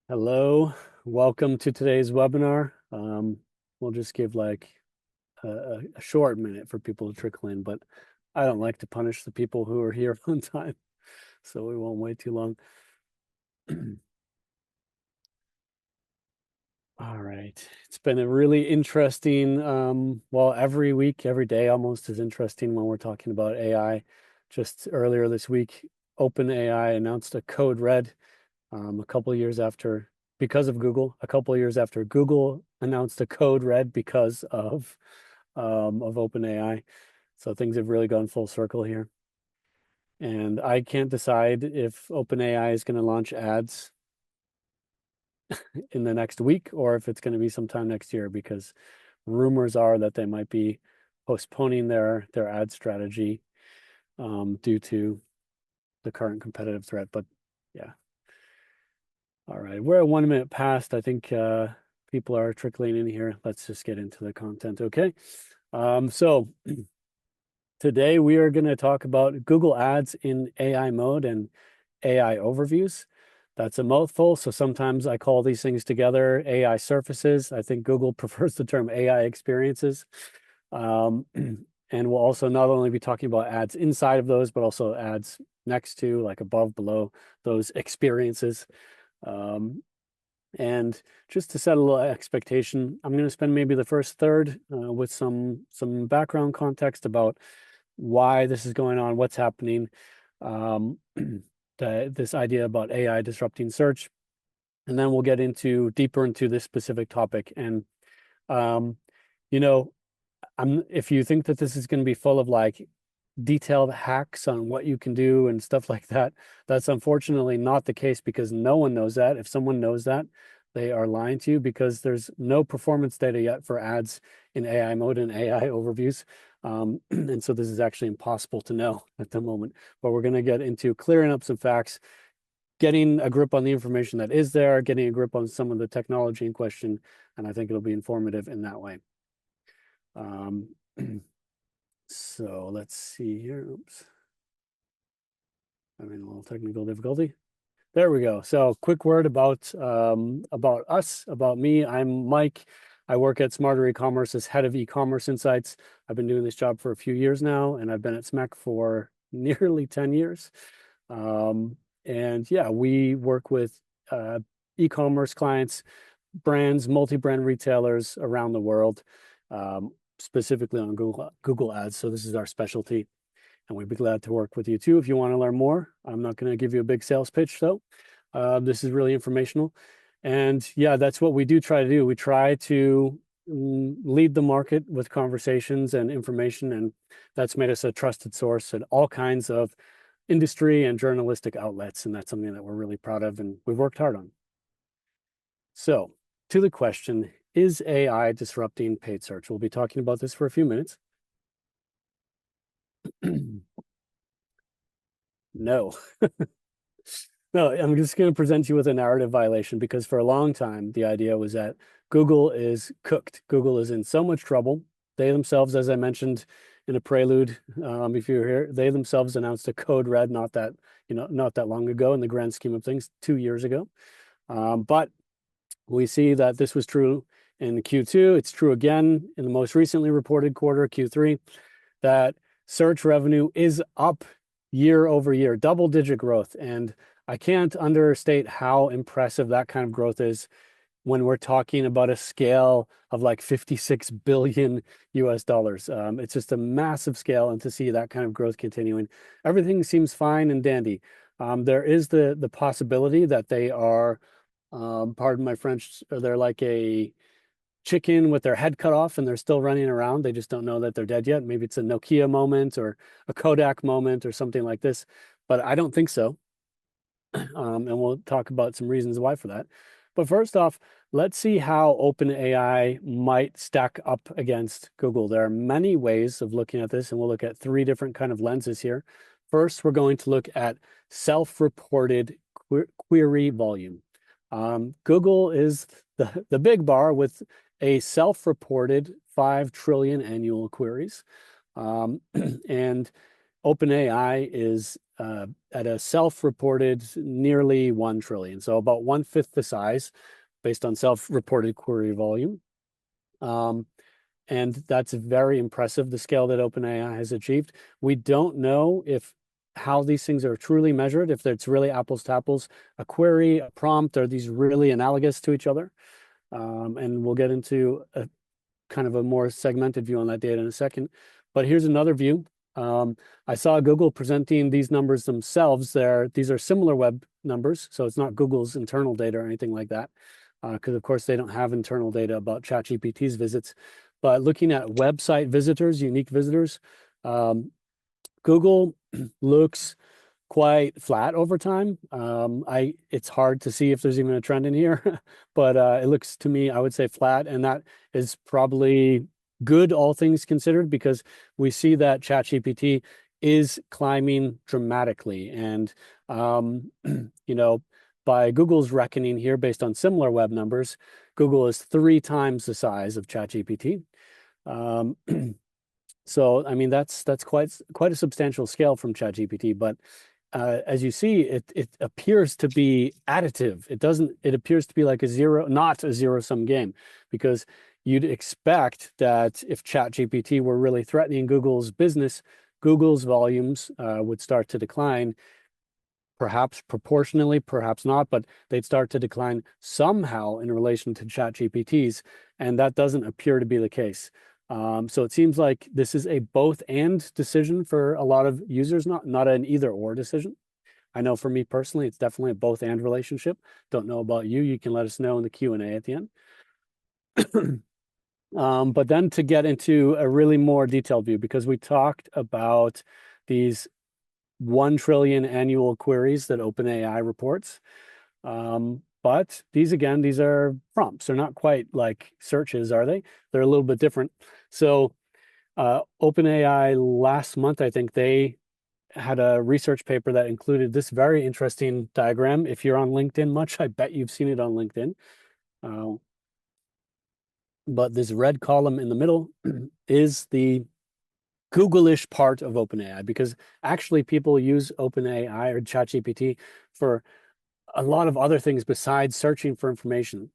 Hello, welcome to today's webinar. We'll just give like a short minute for people to trickle in, but I don't like to punish the people who are here on time, so we won't wait too long. All right, it's been a really interesting, well, every week, every day almost is interesting when we're talking about AI. Just earlier this week, OpenAI announced a code red a couple of years after, because of Google, a couple of years after Google announced a code red because of OpenAI. So things have really gone full circle here. And I can't decide if OpenAI is going to launch ads in the next week or if it's going to be sometime next year, because rumors are that they might be postponing their ad strategy due to the current competitive threat. But yeah. All right, we're at 1 minute past. I think people are trickling in here. Let's just get into the content, okay? So today we are going to talk about Google Ads in AI mode and AI overviews. That's a mouthful, so sometimes I call these things together AI surfaces. I think Google prefers the term AI experiences. And we'll also not only be talking about ads inside of those, but also ads next to, like above, below those experiences. And just to set a little expectation, I'm going to spend maybe the first third with some background context about why this is going on, what's happening, this idea about AI disrupting search, and then we'll get into deeper into this specific topic. And you know, if you think that this is going to be full of like detailed hacks on what you can do and stuff like that, that's unfortunately not the case, because no one knows that. If someone knows that, they are lying to you, because there's no performance data yet for ads in AI mode and AI overviews. And so this is actually impossible to know at the moment. But we're going to get into clearing up some facts, getting a grip on the information that is there, getting a grip on some of the technology in question, and I think it'll be informative in that way. So let's see here. Oops. Having a little technical difficulty. There we go. So quick word about us, about me. I'm Mike. I work at Smarter E-commerce as head of e-commerce insights. I've been doing this job for a few years now, and I've been at smec for nearly 10 years. And yeah, we work with e-commerce clients, brands, multi-brand retailers around the world, specifically on Google Ads. So this is our specialty, and we'd be glad to work with you too if you want to learn more. I'm not going to give you a big sales pitch, though. This is really informational. And yeah, that's what we do try to do. We try to lead the market with conversations and information, and that's made us a trusted source at all kinds of industry and journalistic outlets. And that's something that we're really proud of and we've worked hard on. So to the question, is AI disrupting paid search? We'll be talking about this for a few minutes. No. No, I'm just going to present you with a narrative violation, because for a long time, the idea was that Google is cooked. Google is in so much trouble. They themselves, as I mentioned in a prelude, if you were here, they themselves announced a code red not that long ago in the grand scheme of things, 2 years ago. But we see that this was true in Q2. It's true again in the most recently reported quarter, Q3, that search revenue is up year over year, double-digit growth. And I can't understate how impressive that kind of growth is when we're talking about a scale of like 56 billion US dollars. It's just a massive scale, and to see that kind of growth continuing, everything seems fine and dandy. There is the possibility that they are, pardon my French, they're like a chicken with their head cut off and they're still running around. They just don't know that they're dead yet. Maybe it's a Nokia moment or a Kodak moment or something like this, but I don't think so. And we'll talk about some reasons why for that. But first off, let's see how OpenAI might stack up against Google. There are many ways of looking at this, and we'll look at three different kind of lenses here. First, we're going to look at self-reported query volume. Google is the big bar with a self-reported 5 trillion annual queries. And OpenAI is at a self-reported nearly 1 trillion. So about 1/5 the size based on self-reported query volume. And that's very impressive, the scale that OpenAI has achieved. We don't know how these things are truly measured, if it's really apples to apples, a query, a prompt, are these really analogous to each other? And we'll get into a kind of a more segmented view on that data in a second. But here's another view. I saw Google presenting these numbers themselves. These are similar web numbers, so it's not Google's internal data or anything like that, because of course they don't have internal data about ChatGPT's visits. But looking at website visitors, unique visitors, Google looks quite flat over time. It's hard to see if there's even a trend in here, but it looks to me, I would say flat, and that is probably good, all things considered, because we see that ChatGPT is climbing dramatically. And, you know, by Google's reckoning here, based on similar web numbers, Google is 3 times the size of ChatGPT. So, I mean, that's quite a substantial scale from ChatGPT, but as you see, it appears to be additive. It appears to be like not a zero-sum game, because you'd expect that if ChatGPT were really threatening Google's business, Google's volumes would start to decline, perhaps proportionally, perhaps not, but they'd start to decline somehow in relation to ChatGPT's, and that doesn't appear to be the case. So it seems like this is a both and decision for a lot of users, not an either or decision. I know for me personally, it's definitely a both and relationship. Don't know about you. You can let us know in the Q&A at the end. But then to get into a really more detailed view, because we talked about these 1 trillion annual queries that OpenAI reports. But these are prompts. They're not quite like searches, are they? They're a little bit different. So OpenAI last month, I think they had a research paper that included this very interesting diagram. If you're on LinkedIn much, I bet you've seen it on LinkedIn. But this red column in the middle is the Google-ish part of OpenAI, because actually people use OpenAI or ChatGPT for a lot of other things besides searching for information.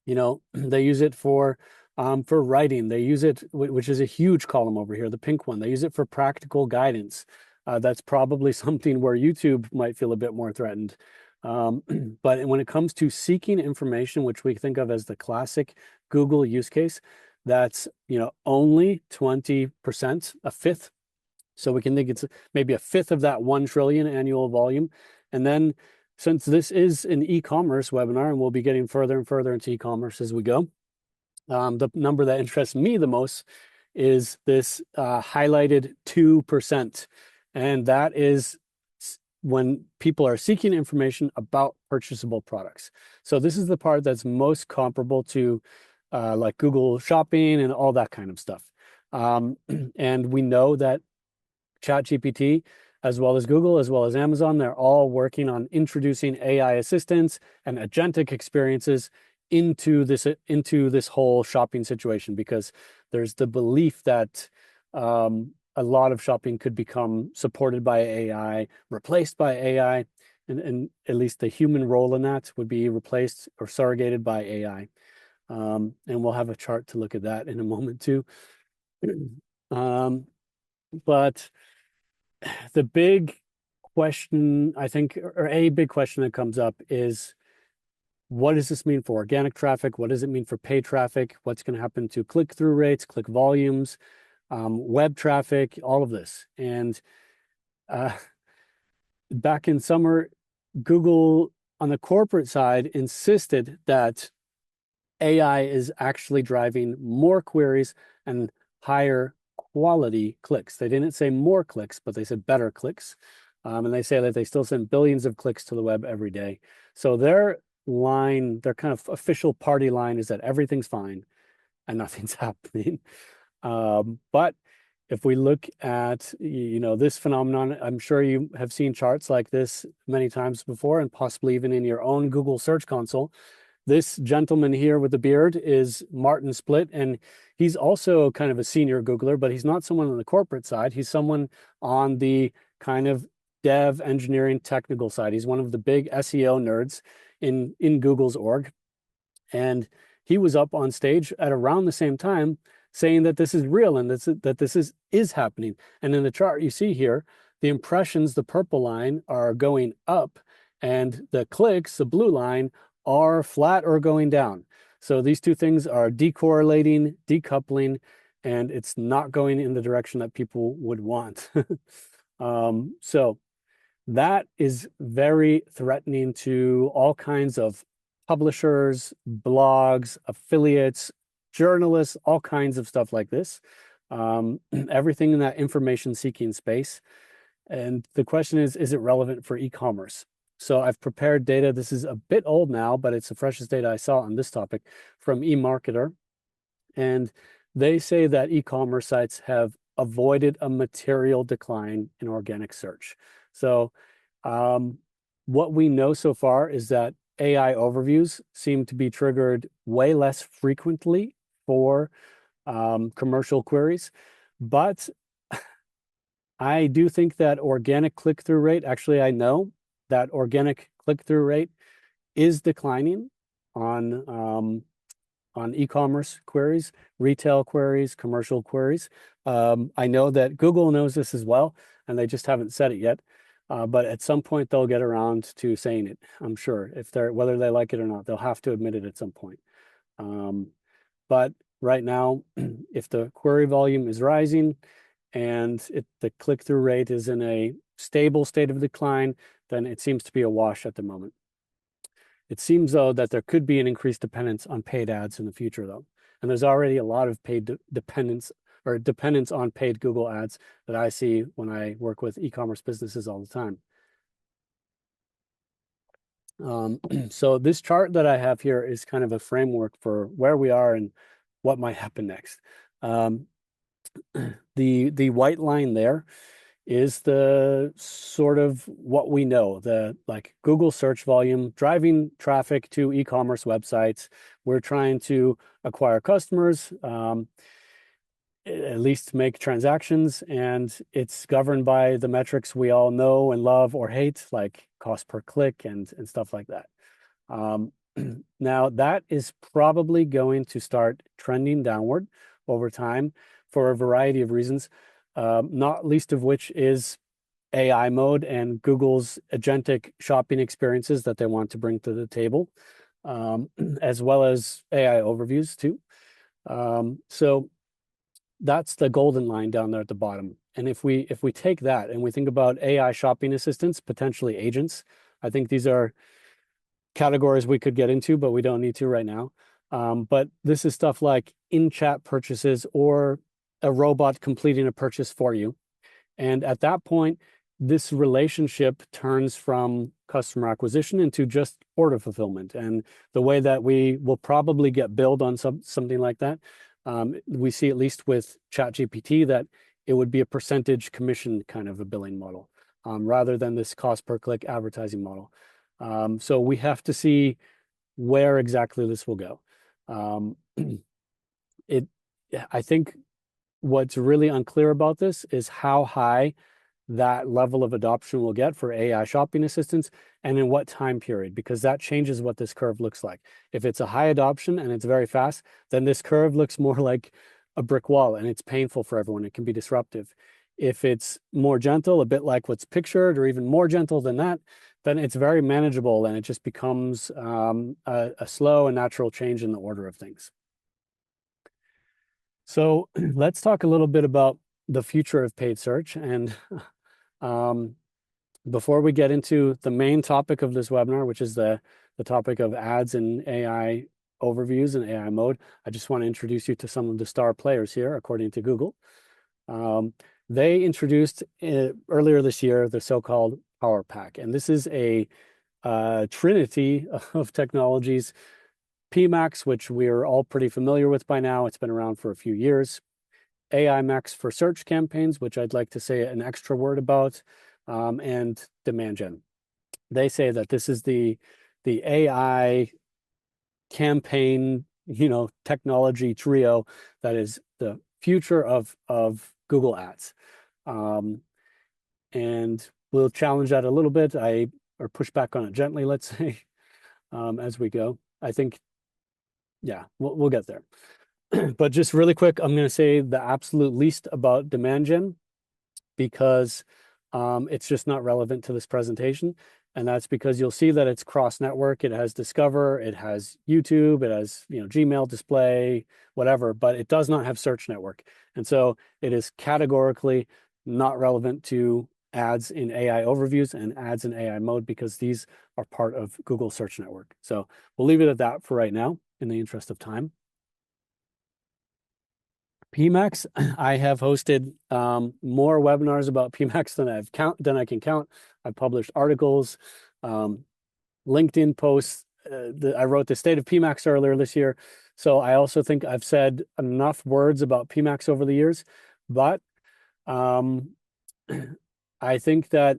You know, they use it for writing. They use it, which is a huge column over here, the pink one. They use it for practical guidance. That's probably something where YouTube might feel a bit more threatened. But when it comes to seeking information, which we think of as the classic Google use case, that's, you know, only 20%, a fifth. So we can think it's maybe a fifth of that 1 trillion annual volume. And then, since this is an e-commerce webinar, and we'll be getting further and further into e-commerce as we go, the number that interests me the most is this highlighted 2%. And that is when people are seeking information about purchasable products. So this is the part that's most comparable to like Google Shopping and all that kind of stuff. And we know that ChatGPT, as well as Google, as well as Amazon, they're all working on introducing AI assistants and agentic experiences into this whole shopping situation, because there's the belief that a lot of shopping could become supported by AI, replaced by AI, and at least the human role in that would be replaced or surrogated by AI. And we'll have a chart to look at that in a moment too. But the big question, I think, or a big question that comes up is, what does this mean for organic traffic? What does it mean for paid traffic? What's going to happen to click-through rates, click volumes, web traffic, all of this? And back in summer, Google on the corporate side insisted that AI is actually driving more queries and higher quality clicks. They didn't say more clicks, but they said better clicks. And they say that they still send billions of clicks to the web every day. So their kind of official party line is that everything's fine and nothing's happening. But if we look at, you know, this phenomenon, I'm sure you have seen charts like this many times before, and possibly even in your own Google Search Console. This gentleman here with the beard is Martin Splitt, and he's also kind of a senior Googler, but he's not someone on the corporate side. He's someone on the kind of dev, engineering, technical side. He's one of the big SEO nerds in Google's org. And he was up on stage at around the same time saying that this is real and that this is happening. And in the chart you see here, the impressions, the purple line, are going up, and the clicks, the blue line, are flat or going down. So these two things are decorrelating, decoupling, and it's not going in the direction that people would want. So that is very threatening to all kinds of publishers, blogs, affiliates, journalists, all kinds of stuff like this. Everything in that information seeking space. And the question is it relevant for e-commerce? So I've prepared data. This is a bit old now, but it's the freshest data I saw on this topic from eMarketer. And they say that e-commerce sites have avoided a material decline in organic search. So what we know so far is that AI overviews seem to be triggered way less frequently for commercial queries, but I do think that organic click-through rate, actually, I know that organic click-through rate is declining on e-commerce queries, retail queries, commercial queries. I know that Google knows this as well, and they just haven't said it yet. But at some point they'll get around to saying it, I'm sure. Whether they like it or not, they'll have to admit it at some point. But right now, if the query volume is rising and the click-through rate is in a stable state of decline, then it seems to be a wash at the moment. It seems, though, that there could be an increased dependence on paid ads in the future, though. And there's already a lot of paid dependence on paid Google ads that I see when I work with e-commerce businesses all the time. So this chart that I have here is kind of a framework for where we are and what might happen next. The white line there is the sort of what we know, the like Google search volume driving traffic to e-commerce websites. We're trying to acquire customers, at least make transactions, and it's governed by the metrics we all know and love or hate, like cost per click and stuff like that. Now that is probably going to start trending downward over time for a variety of reasons, not least of which is AI mode and Google's agentic shopping experiences that they want to bring to the table, as well as AI overviews too. So that's the golden line down there at the bottom. And if we take that and we think about AI shopping assistants, potentially agents, I think these are categories we could get into, but we don't need to right now. But this is stuff like in-chat purchases or a robot completing a purchase for you. And at that point, this relationship turns from customer acquisition into just order fulfillment. And the way that we will probably get billed on something like that, we see at least with ChatGPT that it would be a percentage commission kind of a billing model, rather than this cost per click advertising model. So we have to see where exactly this will go. I think what's really unclear about this is how high that level of adoption will get for AI shopping assistants and in what time period, because that changes what this curve looks like. If it's a high adoption and it's very fast, then this curve looks more like a brick wall and it's painful for everyone. It can be disruptive. If it's more gentle, a bit like what's pictured, or even more gentle than that, then it's very manageable and it just becomes a slow and natural change in the order of things. So let's talk a little bit about the future of paid search. And before we get into the main topic of this webinar, which is the topic of ads and AI overviews and AI mode, I just want to introduce you to some of the star players here, according to Google. They introduced earlier this year the so-called Power Pack, and this is a trinity of technologies. PMax, which we're all pretty familiar with by now, it's been around for a few years. AI Max for search campaigns, which I'd like to say an extra word about, and demand gen. They say that this is the AI campaign, technology trio that is the future of Google Ads. And we'll challenge that a little bit. Or push back on it gently, let's say, as we go. I think, yeah, we'll get there. But just really quick, I'm going to say the absolute least about demand gen because it's just not relevant to this presentation. And that's because you'll see that it's cross-network. It has Discover, it has YouTube, it has Gmail, Display, whatever, but it does not have search network. And so it is categorically not relevant to ads in AI overviews and ads in AI mode because these are part of Google Search Network. So we'll leave it at that for right now in the interest of time. PMax, I have hosted more webinars about PMax than I can count. I've published articles, LinkedIn posts. I wrote the state of PMax earlier this year. So I also think I've said enough words about PMax over the years, but I think that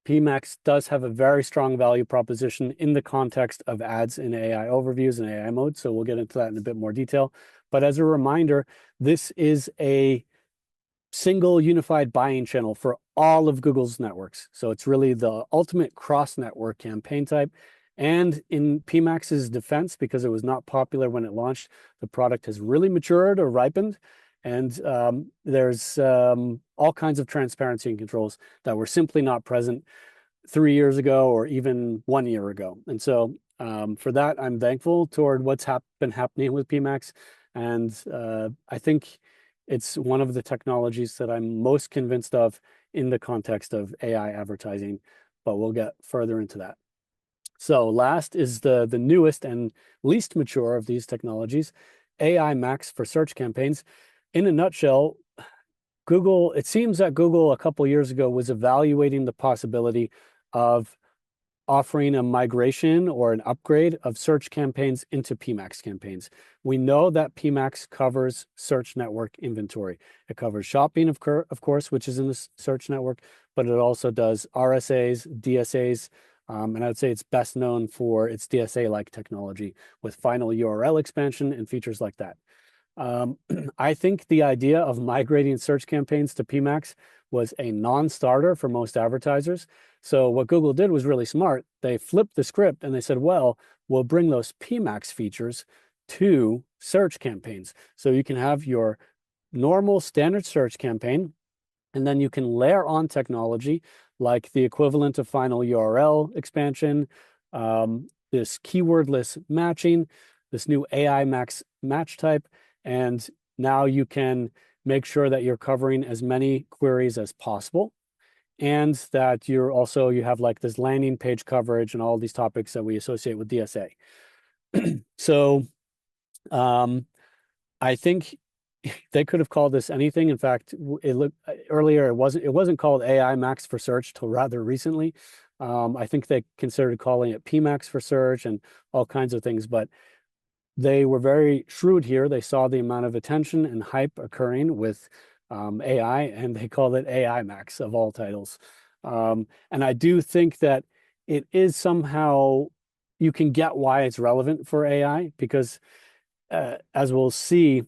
PMax does have a very strong value proposition in the context of ads in AI overviews and AI mode. So we'll get into that in a bit more detail. But as a reminder, this is a single unified buying channel for all of Google's networks. So it's really the ultimate cross-network campaign type. And in PMax's defense, because it was not popular when it launched, the product has really matured or ripened. And there's all kinds of transparency and controls that were simply not present 3 years ago or even 1 year ago. And so for that, I'm thankful toward what's been happening with PMax. And I think it's one of the technologies that I'm most convinced of in the context of AI advertising, but we'll get further into that. So last is the newest and least mature of these technologies, AI Max for search campaigns. In a nutshell, it seems that Google a couple years ago was evaluating the possibility of offering a migration or an upgrade of search campaigns into PMax campaigns. We know that PMax covers search network inventory. It covers shopping, of course, which is in the search network, but it also does RSAs, DSAs, and I'd say it's best known for its DSA-like technology with final URL expansion and features like that. I think the idea of migrating search campaigns to PMax was a non-starter for most advertisers. So what Google did was really smart. They flipped the script and they said, well, we'll bring those PMax features to search campaigns. So you can have your normal standard search campaign, and then you can layer on technology like the equivalent of final URL expansion, this keywordless matching, this new AI Max match type, and now you can make sure that you're covering as many queries as possible, and that you have like this landing page coverage and all these topics that we associate with DSA. So I think they could have called this anything. In fact, earlier it wasn't called AI Max for search till rather recently. I think they considered calling it PMax for search and all kinds of things, but they were very shrewd here. They saw the amount of attention and hype occurring with AI, and they called it AI Max of all titles. And I do think that it is somehow, you can get why it's relevant for AI, because as we'll see,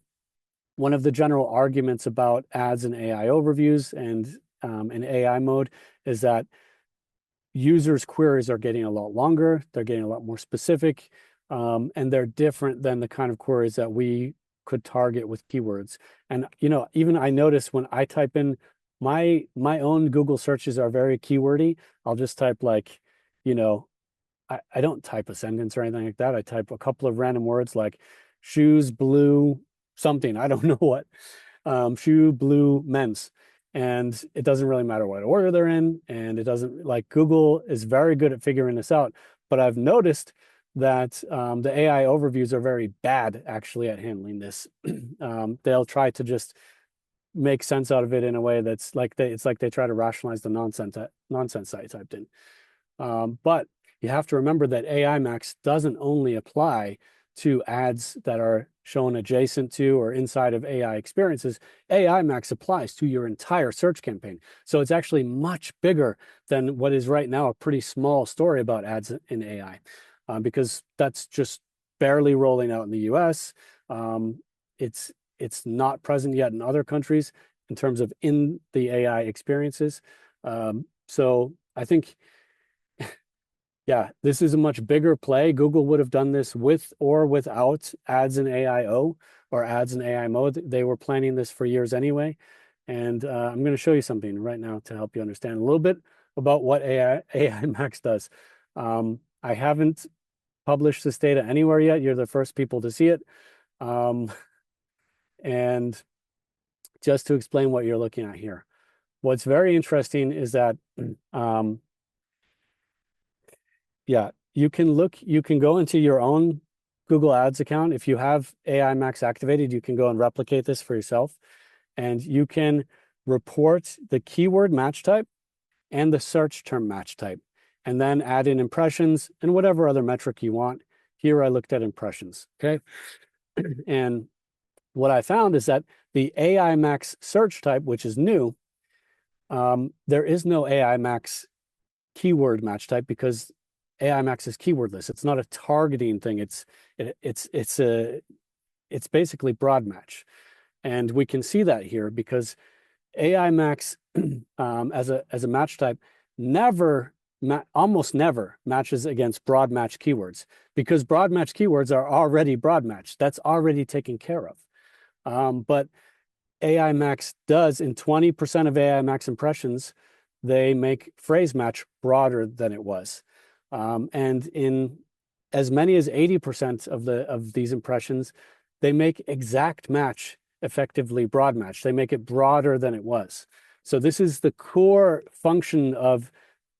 one of the general arguments about ads and AI overviews and in AI mode is that users' queries are getting a lot longer, they're getting a lot more specific, and they're different than the kind of queries that we could target with keywords. And even I notice when I type in my own Google searches are very keywordy. I'll just type like, I don't type a sentence or anything like that. I type a couple of random words like shoes, blue, something. I don't know what. Shoe, blue, men's. And it doesn't really matter what order they're in. And it doesn't, like, Google is very good at figuring this out. But I've noticed that the AI overviews are very bad actually at handling this. They'll try to just make sense out of it in a way that's like it's like they try to rationalize the nonsense I typed in. But you have to remember that AI Max doesn't only apply to ads that are shown adjacent to or inside of AI experiences. AI Max applies to your entire search campaign. So it's actually much bigger than what is right now a pretty small story about ads in AI, because that's just barely rolling out in the US. It's not present yet in other countries in terms of in the AI experiences. So I think, yeah, this is a much bigger play. Google would have done this with or without ads in AIO or ads in AI mode. They were planning this for years anyway. And I'm going to show you something right now to help you understand a little bit about what AI Max does. I haven't published this data anywhere yet. You're the first people to see it. And just to explain what you're looking at here, what's very interesting is that, yeah, you can go into your own Google Ads account. If you have AI Max activated, you can go and replicate this for yourself. And you can report the keyword match type and the search term match type, and then add in impressions and whatever other metric you want. Here I looked at impressions, okay? And what I found is that the AI Max search type, which is new, there is no AI Max keyword match type because AI Max is keywordless. It's not a targeting thing. It's basically broad match, and we can see that here because AI Max as a match type almost never matches against broad match keywords because broad match keywords are already broad match. That's already taken care of. But AI Max does, in 20% of AI Max impressions, they make phrase match broader than it was. And in as many as 80% of these impressions, they make exact match effectively broad match. They make it broader than it was. So this is the core function of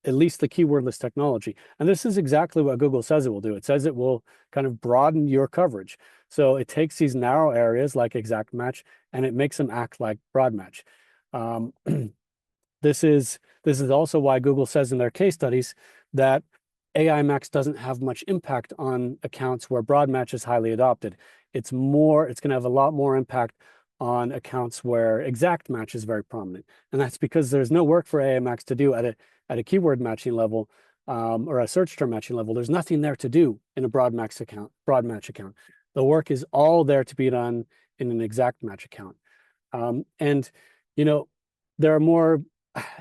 at least the keywordless technology. And this is exactly what Google says it will do. It says it will kind of broaden your coverage. So it takes these narrow areas like exact match and it makes them act like broad match. This is also why Google says in their case studies that AI Max doesn't have much impact on accounts where broad match is highly adopted. It's going to have a lot more impact on accounts where exact match is very prominent. And that's because there's no work for AI Max to do at a keyword matching level or a search term matching level. There's nothing there to do in a broad match account. The work is all there to be done in an exact match account. And, you know, there are more,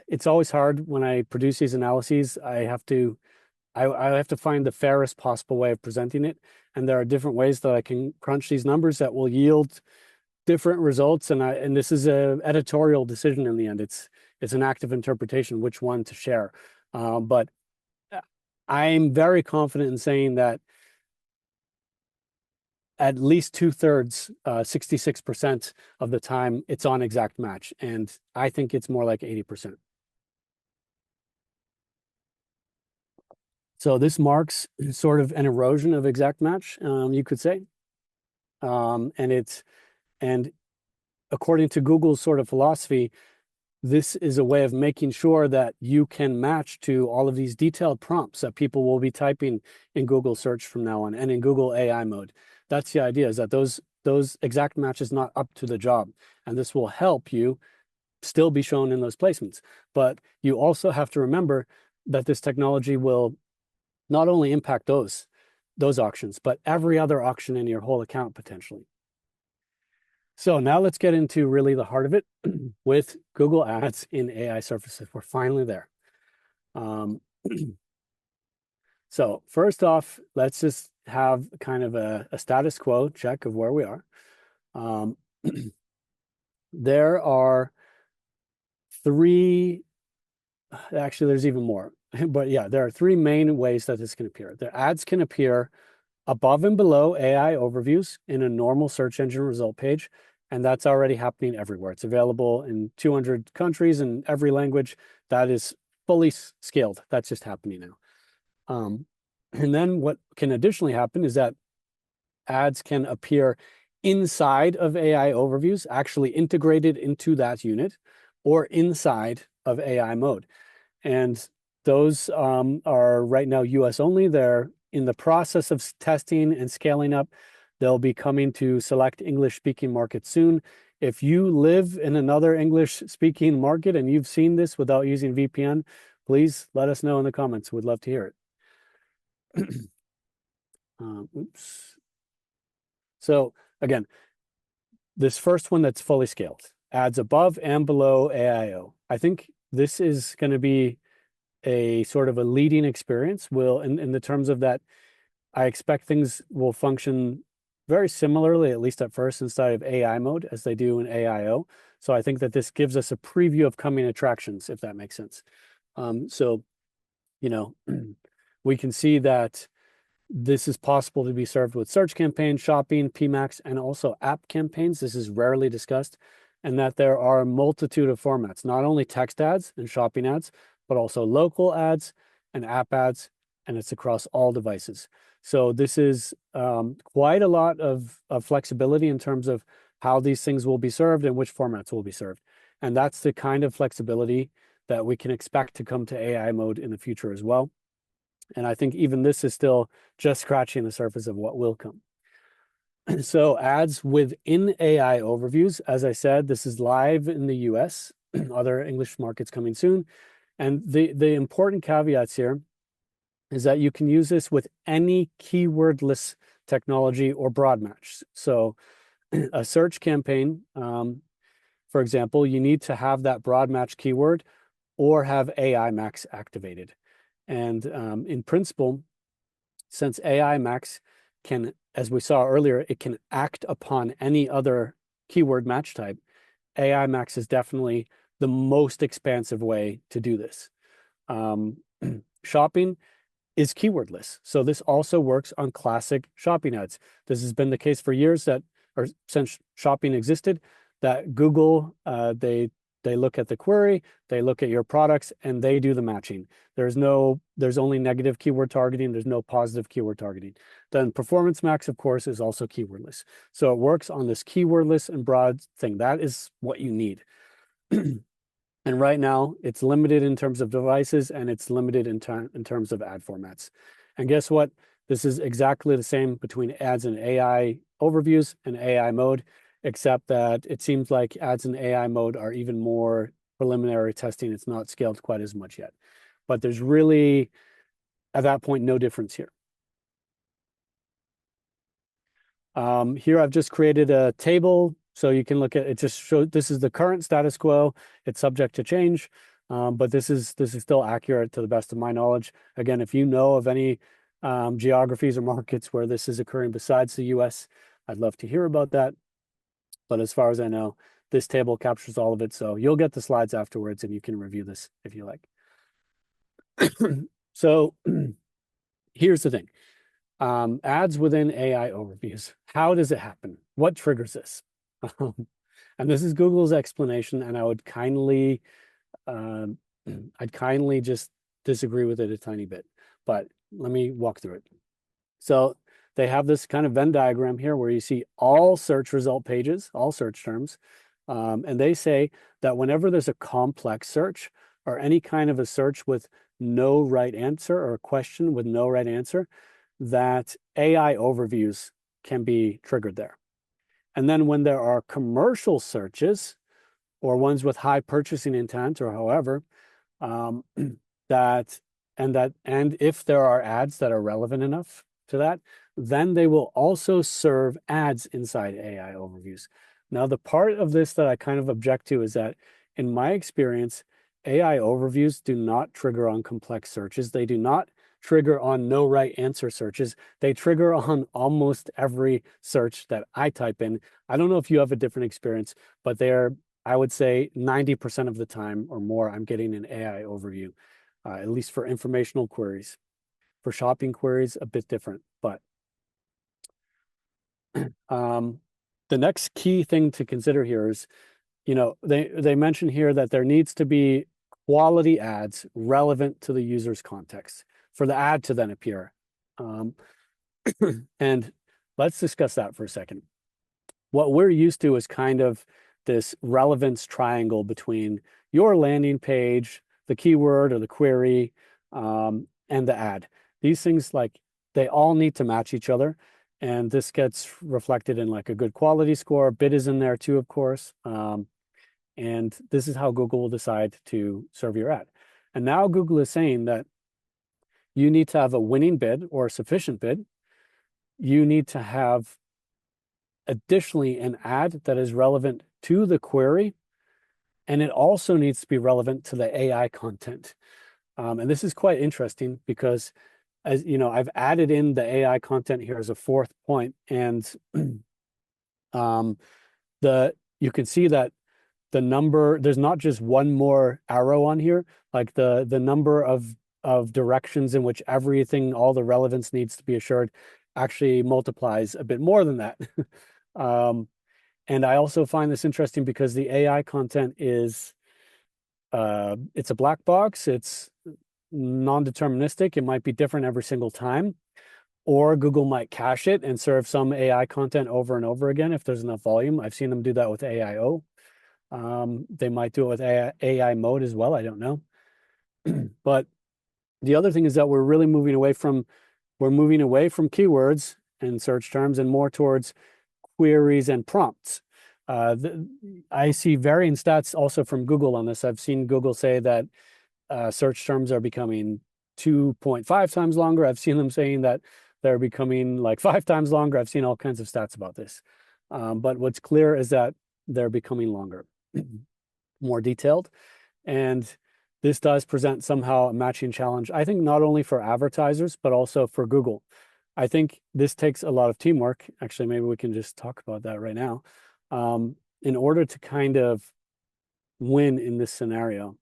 it's always hard when I produce these analyses. I have to find the fairest possible way of presenting it. And there are different ways that I can crunch these numbers that will yield different results. And this is an editorial decision in the end. It's an active interpretation, which one to share. But I'm very confident in saying that at least 2/3, 66% of the time, it's on exact match. And I think it's more like 80%. So this marks sort of an erosion of exact match, you could say. And according to Google's sort of philosophy, this is a way of making sure that you can match to all of these detailed prompts that people will be typing in Google search from now on and in Google AI mode. That's the idea, is that those exact match is not up to the job. And this will help you still be shown in those placements. But you also have to remember that this technology will not only impact those auctions, but every other auction in your whole account potentially. So now let's get into really the heart of it with Google Ads in AI surfaces. We're finally there. So first off, let's just have kind of a status quo check of where we are. There are three, actually there's even more, but yeah, there are three main ways that this can appear. The ads can appear above and below AI overviews in a normal search engine result page, and that's already happening everywhere. It's available in 200 countries in every language. That is fully scaled. That's just happening now. And then what can additionally happen is that ads can appear inside of AI overviews, actually integrated into that unit, or inside of AI mode. And those are right now US only. They're in the process of testing and scaling up. They'll be coming to select English-speaking markets soon. If you live in another English-speaking market and you've seen this without using VPN, please let us know in the comments. We'd love to hear it. Oops. So again, this first one that's fully scaled, ads above and below AIO. I think this is going to be a sort of a leading experience. Will in the terms of that, I expect things will function very similarly, at least at first, inside of AI mode as they do in AIO. So I think that this gives us a preview of coming attractions, if that makes sense. So, you know, we can see that this is possible to be served with search campaigns, shopping, PMax, and also app campaigns. This is rarely discussed, and that there are a multitude of formats, not only text ads and shopping ads, but also local ads and app ads, and it's across all devices. So this is quite a lot of flexibility in terms of how these things will be served and which formats will be served. And that's the kind of flexibility that we can expect to come to AI mode in the future as well. And I think even this is still just scratching the surface of what will come. So ads within AI overviews, as I said, this is live in the US, other English markets coming soon. And the important caveats here is that you can use this with any keywordless technology or broad match. So a search campaign, for example, you need to have that broad match keyword or have AI Max activated. And in principle, since AI Max can, as we saw earlier, it can act upon any other keyword match type, AI Max is definitely the most expansive way to do this. Shopping is keywordless. So this also works on classic shopping ads. This has been the case for years or since shopping existed, that Google, they look at the query, they look at your products, and they do the matching. There's only negative keyword targeting. There's no positive keyword targeting. Then Performance Max, of course, is also keywordless. So it works on this keywordless and broad thing. That is what you need. And right now, it's limited in terms of devices, and it's limited in terms of ad formats. And guess what? This is exactly the same between ads and AI overviews and AI mode, except that it seems like ads and AI mode are even more preliminary testing. It's not scaled quite as much yet. But there's really, at that point, no difference here. Here I've just created a table so you can look at it. Just show this is the current status quo. It's subject to change, but this is still accurate to the best of my knowledge. Again, if you know of any geographies or markets where this is occurring besides the US, I'd love to hear about that. But as far as I know, this table captures all of it. So you'll get the slides afterwards and you can review this if you like. So here's the thing. Ads within AI overviews. How does it happen? What triggers this? And this is Google's explanation, and I would kindly, I'd kindly just disagree with it a tiny bit, but let me walk through it. So they have this kind of Venn diagram here where you see all search result pages, all search terms, and they say that whenever there's a complex search or any kind of a search with no right answer or a question with no right answer, that AI overviews can be triggered there. And then when there are commercial searches or ones with high purchasing intent or however, and if there are ads that are relevant enough to that, then they will also serve ads inside AI overviews. Now, the part of this that I kind of object to is that in my experience, AI overviews do not trigger on complex searches. They do not trigger on no right answer searches. They trigger on almost every search that I type in. I don't know if you have a different experience, but they're, I would say 90% of the time or more, I'm getting an AI overview, at least for informational queries. For shopping queries, a bit different, but the next key thing to consider here is, they mention here that there needs to be quality ads relevant to the user's context for the ad to then appear. And let's discuss that for a second. What we're used to is kind of this relevance triangle between your landing page, the keyword or the query, and the ad. These things, like, they all need to match each other. And this gets reflected in like a good quality score. Bid is in there too, of course. And this is how Google will decide to serve your ad. And now Google is saying that you need to have a winning bid or a sufficient bid. You need to have additionally an ad that is relevant to the query and it also needs to be relevant to the AI content. And this is quite interesting because, as you know, I've added in the AI content here as a fourth point, and um, you can see that the number, there's not just one more arrow on here, like the number of directions in which everything, all the relevance needs to be assured, actually multiplies a bit more than that. And I also find this interesting because the AI content is it's a black box, it's non-deterministic, it might be different every single time, or Google might cache it and serve some AI content over and over again if there's enough volume. I've seen them do that with AIO. They might do it with AI mode as well. I don't know. But the other thing is that we're moving away from keywords and search terms and more towards queries and prompts. I see varying stats also from Google on this. I've seen Google say that search terms are becoming 2.5 times longer. I've seen them saying that they're becoming like 5 times longer. I've seen all kinds of stats about this. But what's clear is that they're becoming longer, more detailed. And this does present somehow a matching challenge, I think, not only for advertisers, but also for Google. I think this takes a lot of teamwork. Actually, maybe we can just talk about that right now. In order to kind of win in this scenario,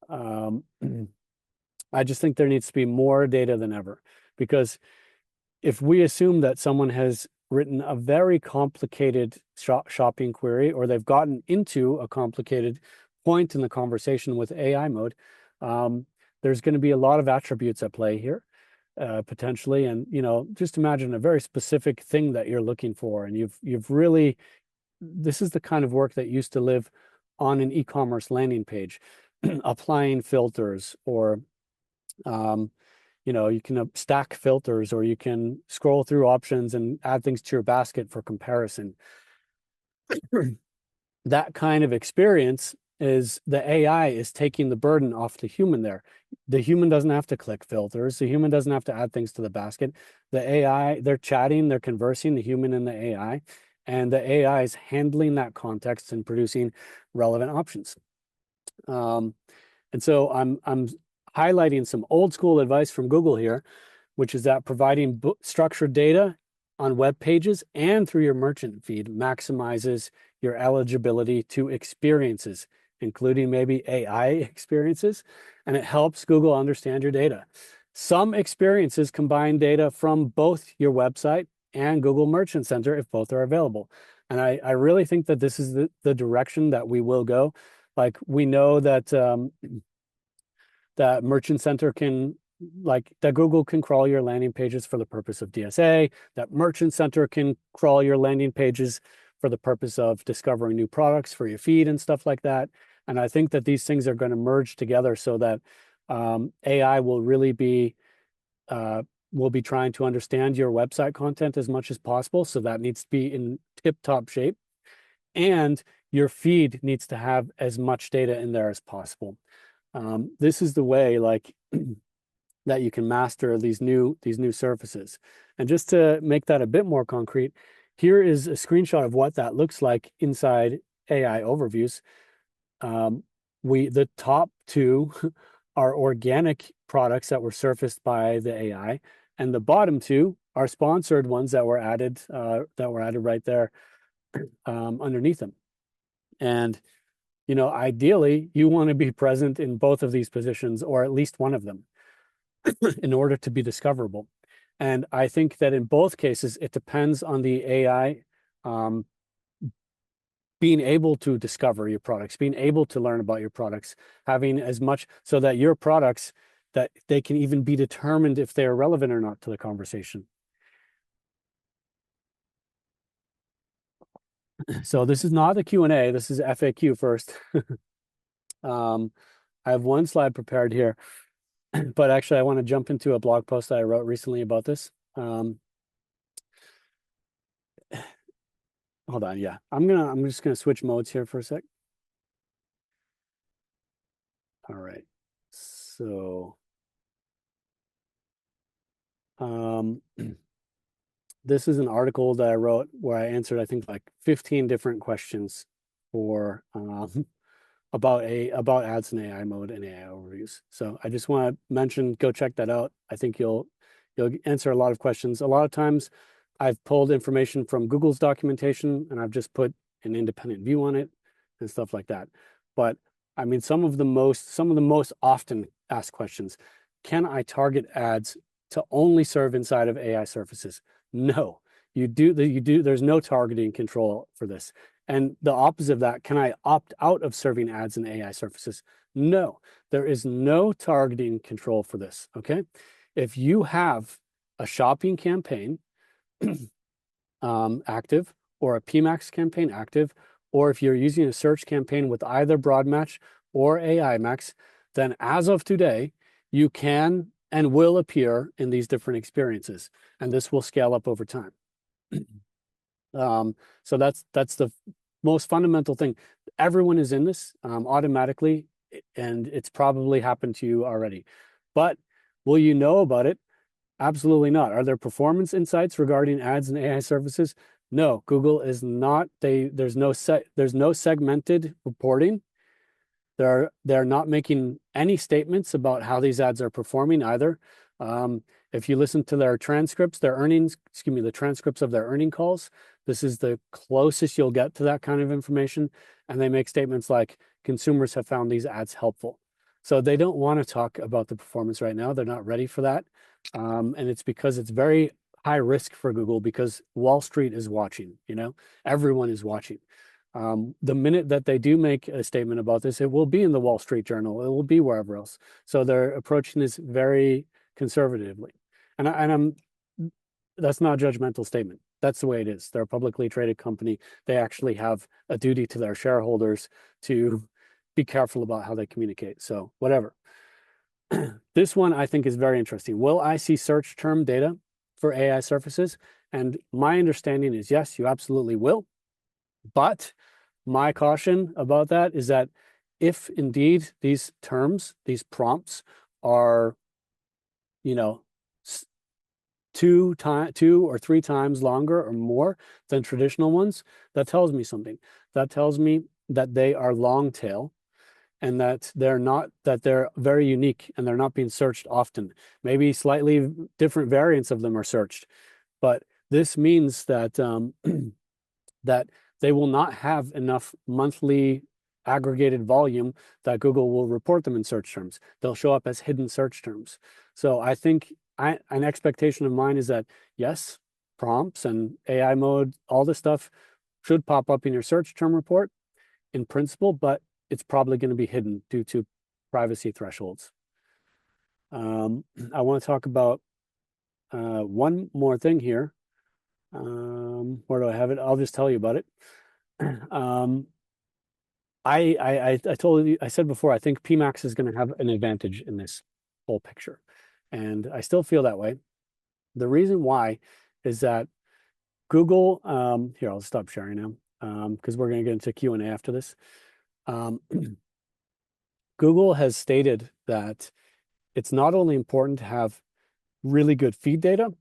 I just think there needs to be more data than ever, because if we assume that someone has written a very complicated shopping query, or they've gotten into a complicated point in the conversation with AI mode, there's going to be a lot of attributes at play here, potentially. And, you know, just imagine a very specific thing that you're looking for, and you've really, this is the kind of work that used to live on an e-commerce landing page, applying filters, or you know, you can stack filters, or you can scroll through options and add things to your basket for comparison. That kind of experience is the AI is taking the burden off the human there. The human doesn't have to click filters. The human doesn't have to add things to the basket. The AI, they're chatting, they're conversing, the human and the AI, and the AI is handling that context and producing relevant options. And so I'm highlighting some old school advice from Google here, which is that providing structured data on web pages and through your merchant feed maximizes your eligibility to experiences, including maybe AI experiences, and it helps Google understand your data. Some experiences combine data from both your website and Google Merchant Center if both are available. And I really think that this is the direction that we will go. Like, we know that that Merchant Center can, like, that Google can crawl your landing pages for the purpose of DSA, that Merchant Center can crawl your landing pages for the purpose of discovering new products for your feed and stuff like that. And I think that these things are going to merge together so that AI will really be trying to understand your website content as much as possible. So that needs to be in tip-top shape. And your feed needs to have as much data in there as possible. This is the way, like, that you can master these new surfaces. And just to make that a bit more concrete, here is a screenshot of what that looks like inside AI overviews. The top two are organic products that were surfaced by the AI, and the bottom two are sponsored ones that were added right there underneath them. And, you know, ideally, you want to be present in both of these positions, or at least one of them, in order to be discoverable. And I think that in both cases, it depends on the AI being able to discover your products, being able to learn about your products, having as much so that your products, that they can even be determined if they are relevant or not to the conversation. So this is not a Q&A, this is FAQ first. I have one slide prepared here, but actually I want to jump into a blog post that I wrote recently about this. Hold on, yeah. I'm just gonna switch modes here for a sec. All right. So this is an article that I wrote where I answered, I think, like 15 different questions for about ads in AI mode and AI overviews. So I just want to mention, go check that out. I think you'll answer a lot of questions. A lot of times I've pulled information from Google's documentation and I've just put an independent view on it and stuff like that. But I mean, some of the most often asked questions: can I target ads to only serve inside of AI surfaces? No, there's no targeting control for this. And the opposite of that, can I opt out of serving ads in AI surfaces? No, there is no targeting control for this, okay? If you have a shopping campaign active, or a PMax campaign active, or if you're using a search campaign with either broad match or AI max, then as of today, you can and will appear in these different experiences, and this will scale up over time. So that's the most fundamental thing. Everyone is in this automatically, and it's probably happened to you already. But will you know about it? Absolutely not. Are there performance insights regarding ads and AI services? No, Google is not. There's no segmented reporting. They're not making any statements about how these ads are performing either. If you listen to their transcripts, the transcripts of their earning calls, this is the closest you'll get to that kind of information. And they make statements like, consumers have found these ads helpful. So they don't want to talk about the performance right now. They're not ready for that. And it's because it's very high risk for Google, because Wall Street is watching, everyone is watching. The minute that they do make a statement about this, it will be in the Wall Street Journal. It will be wherever else. So they're approaching this very conservatively. And that's not a judgmental statement. That's the way it is. They're a publicly traded company. They actually have a duty to their shareholders to be careful about how they communicate. So whatever. This one I think is very interesting. Will I see search term data for AI surfaces? And my understanding is yes, you absolutely will. But my caution about that is that if indeed these terms, these prompts are, two or three times longer or more than traditional ones, that tells me something. That tells me that they are long tail, and that they're very unique and they're not being searched often. Maybe slightly different variants of them are searched, but this means that that they will not have enough monthly aggregated volume that Google will report them in search terms. They'll show up as hidden search terms. So I think an expectation of mine is that yes, prompts and AI mode, all this stuff should pop up in your search term report in principle, but it's probably going to be hidden due to privacy thresholds. I want to talk about one more thing here. Where do I have it? I'll just tell you about it. I told you, I said before, I think PMax is going to have an advantage in this whole picture, and I still feel that way. The reason why is that Google, here, I'll stop sharing now, because we're going to get into Q&A after this. Google has stated that it's not only important to have really good feed data,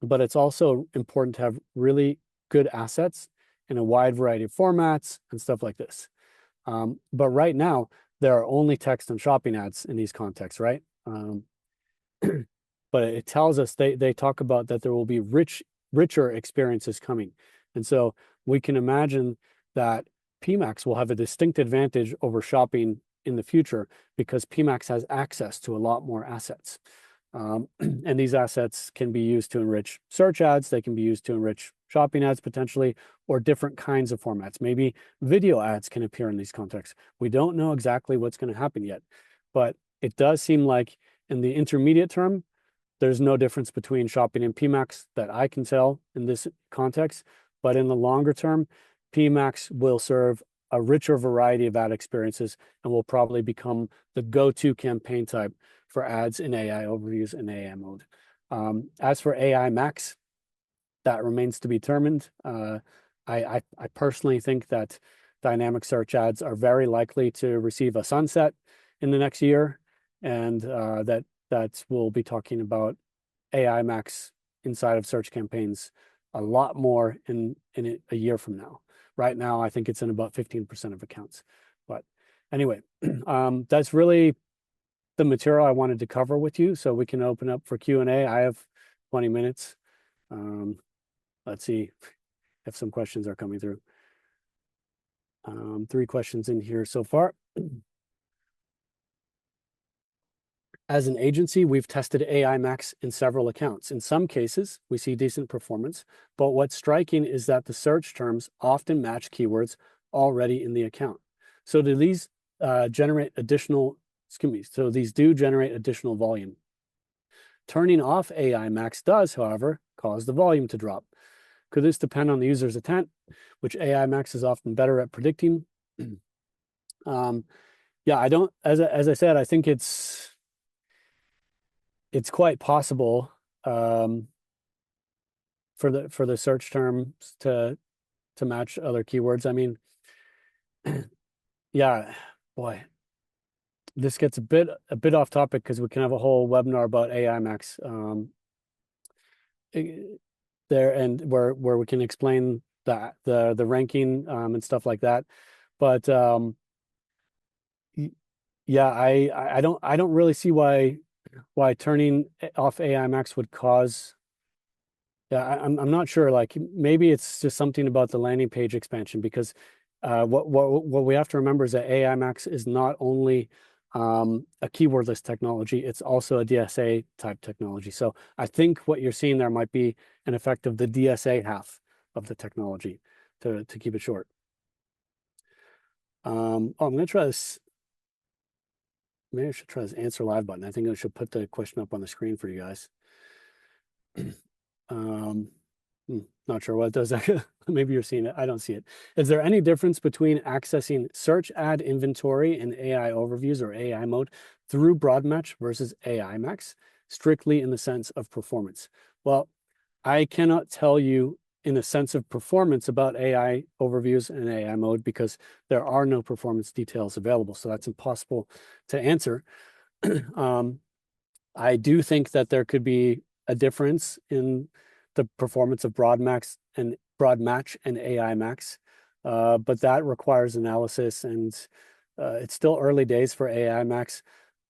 but it's also important to have really good assets in a wide variety of formats and stuff like this. But right now, there are only text and shopping ads in these contexts, right? But it tells us, they talk about that there will be richer experiences coming. And so we can imagine that PMax will have a distinct advantage over shopping in the future, because PMax has access to a lot more assets. And these assets can be used to enrich search ads. They can be used to enrich shopping ads potentially, or different kinds of formats. Maybe video ads can appear in these contexts. We don't know exactly what's going to happen yet, but it does seem like in the intermediate term, there's no difference between shopping and PMax that I can tell in this context. But in the longer term, PMax will serve a richer variety of ad experiences and will probably become the go-to campaign type for ads in AI overviews and AI mode. As for AI Max, that remains to be determined. I personally think that dynamic search ads are very likely to receive a sunset in the next year, and that we'll be talking about AI Max inside of search campaigns a lot more in a year from now. Right now, I think it's in about 15% of accounts. But Anyway, that's really the material I wanted to cover with you, so we can open up for Q&A. I have 20 minutes. Let's see if some questions are coming through. 3 questions in here so far. As an agency, we've tested AI Max in several accounts. In some cases, we see decent performance, but what's striking is that the search terms often match keywords already in the account. So do these generate additional, so these do generate additional volume. Turning off AI Max does, however, cause the volume to drop. Could this depend on the user's intent, which AI Max is often better at predicting? Yeah, I don't, as I said, I think it's quite possible for the search terms to match other keywords. I mean, yeah, boy, this gets a bit off topic because we can have a whole webinar about AI Max there, and where we can explain that the ranking and stuff like that. But yeah, I don't really see why turning off AI Max would cause. Yeah, I'm not sure. Like maybe it's just something about the landing page expansion, because what we have to remember is that AI Max is not only a keywordless technology, it's also a DSA type technology. So I think what you're seeing there might be an effect of the DSA half of the technology, to keep it short. I'm going to try this. Maybe I should try this answer live button. I think I should put the question up on the screen for you guys. Not sure what it does. Maybe you're seeing it. I don't see it. Is there any difference between accessing search ad inventory in AI overviews or AI mode through broad match versus AI Max, strictly in the sense of performance? Well, I cannot tell you in a sense of performance about AI overviews and AI mode, because there are no performance details available. So that's impossible to answer. I do think that there could be a difference in the performance of broad match and AI Max, but that requires analysis, and it's still early days for AI Max.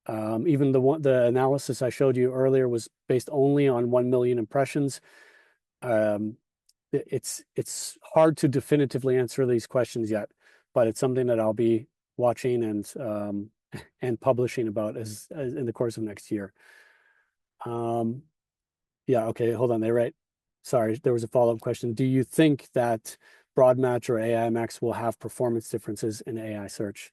Even the analysis I showed you earlier was based only on 1 million impressions. It's hard to definitively answer these questions yet, but it's something that I'll be watching and publishing about as in the course of next year. Yeah, okay, hold on. They're right. Sorry, there was a follow-up question. Do you think that broad match or AI Max will have performance differences in AI search?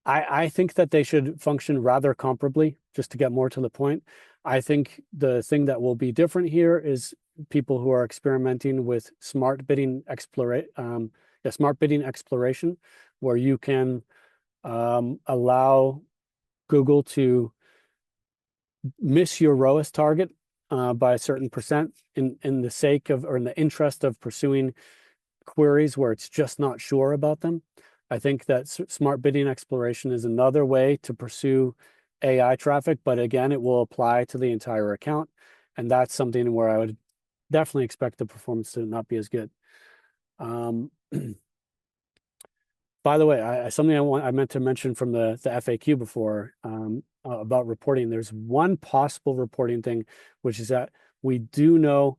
I think that they should function rather comparably, just to get more to the point. I think the thing that will be different here is people who are experimenting with smart bidding exploration, where you can allow Google to miss your ROAS target by a certain percent in the sake of, or in the interest of, pursuing queries where it's just not sure about them. I think that smart bidding exploration is another way to pursue AI traffic, but again, it will apply to the entire account. And that's something where I would definitely expect the performance to not be as good. By the way, something I meant to mention from the FAQ before about reporting. There's one possible reporting thing, which is that we do know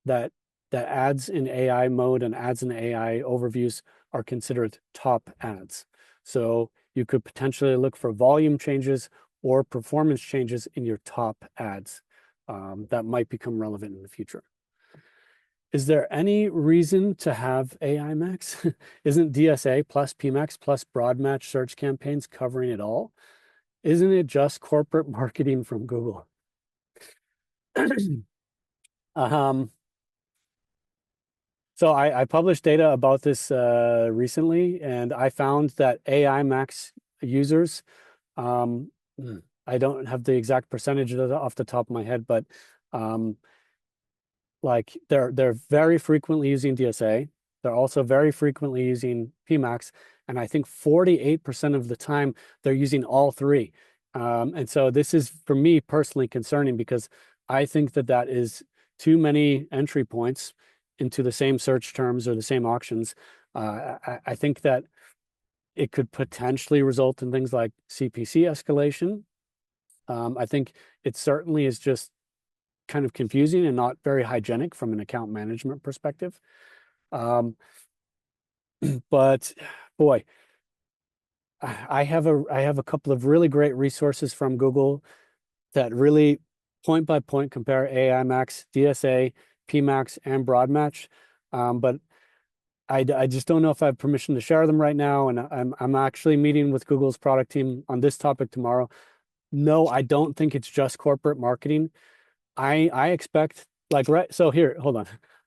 that ads in AI mode and ads in AI overviews are considered top ads. So you could potentially look for volume changes or performance changes in your top ads that might become relevant in the future. Is there any reason to have AI Max? Isn't DSA plus PMax plus broad match search campaigns covering it all? Isn't it just corporate marketing from Google? So I published data about this recently, and I found that AI Max users, I don't have the exact percentage off the top of my head, but like they're very frequently using DSA. They're also very frequently using PMax, and I think 48% of the time they're using all three. And so this is, for me personally, concerning, because I think that is too many entry points into the same search terms or the same auctions I think that it could potentially result in things like CPC escalation. I think it certainly is just kind of confusing and not very hygienic from an account management perspective. Um, but boy, I have a couple of really great resources from Google that really point by point compare AI Max, DSA, PMax, and Broad Match. But I just don't know if I have permission to share them right now. And I'm actually meeting with Google's product team on this topic tomorrow. No, I don't think it's just corporate marketing. I expect like right. So here, hold on.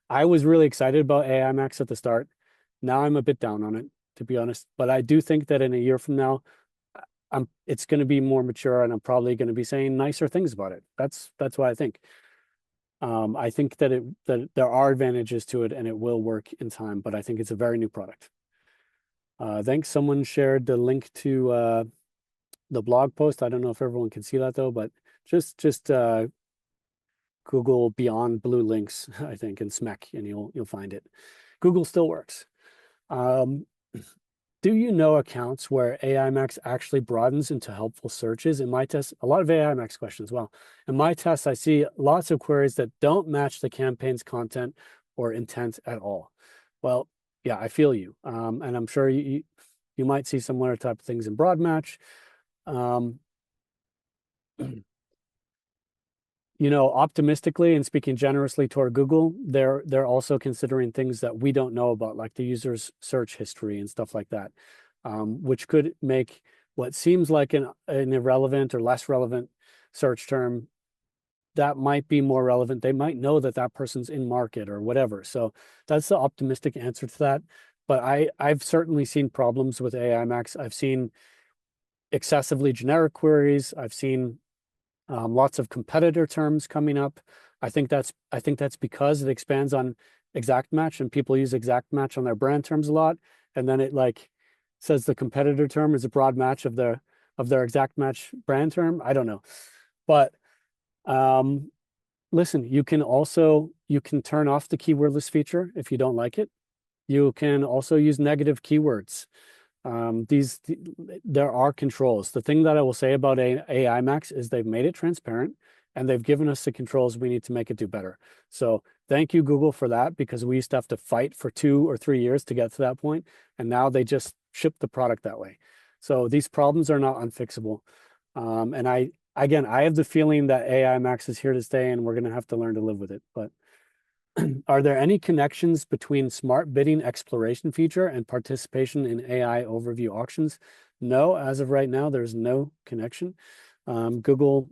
I was really excited about AI Max at the start. Now I'm a bit down on it, to be honest. But I do think that in a year from now, it's going to be more mature, and I'm probably going to be saying nicer things about it. That's what I think. I think that there are advantages to it, and it will work in time. But I think it's a very new product. Thanks. Someone shared the link to the blog post. I don't know if everyone can see that though, but just Google Beyond Blue Links, I think, and smec, and you'll find it. Google still works. Do you know accounts where AI Max actually broadens into helpful searches? In my test, a lot of AI Max questions. Well, in my test, I see lots of queries that don't match the campaign's content or intent at all. Well, yeah, I feel you. And I'm sure you might see similar type of things in broad match. Optimistically and speaking generously toward Google, they're also considering things that we don't know about, like the user's search history and stuff like that, which could make what seems like an irrelevant or less relevant search term that might be more relevant. They might know that that person's in market or whatever. So that's the optimistic answer to that. But I've certainly seen problems with AI Max. I've seen excessively generic queries. I've seen lots of competitor terms coming up. I think that's because it expands on exact match, and people use exact match on their brand terms a lot, and then it like says the competitor term is a broad match of their exact match brand term. I don't know, but listen, you can turn off the keywordless feature if you don't like it. You can also use negative keywords. There are controls. The thing that I will say about AI Max is they've made it transparent, and they've given us the controls we need to make it do better. So thank you, Google, for that, because we used to have to fight for 2 or 3 years to get to that point, and now they just ship the product that way. So these problems are not unfixable. And I have the feeling that AI Max is here to stay, and we're going to have to learn to live with it. But are there any connections between smart bidding exploration feature and participation in AI overview auctions? No, as of right now, there's no connection. Google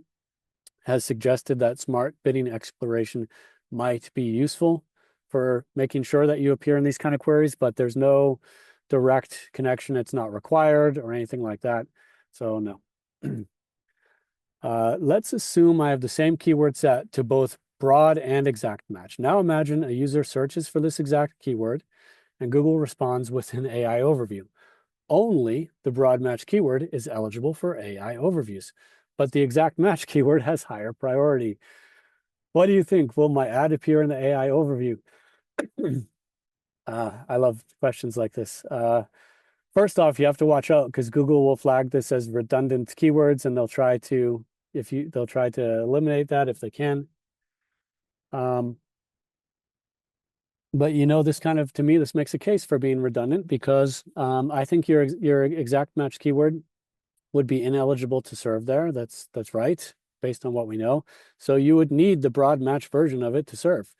has suggested that smart bidding exploration might be useful for making sure that you appear in these kind of queries, but there's no direct connection. It's not required or anything like that. So no. Let's assume I have the same keyword set to both broad and exact match. Now imagine a user searches for this exact keyword and Google responds with an AI overview. Only the broad match keyword is eligible for AI overviews, but the exact match keyword has higher priority. What do you think? Will my ad appear in the AI overview? I love questions like this. First off, you have to watch out because Google will flag this as redundant keywords, and they'll try to eliminate that if they can. But this kind of, to me, this makes a case for being redundant because I think your exact match keyword would be ineligible to serve there. That's right, based on what we know. So you would need the broad match version of it to serve.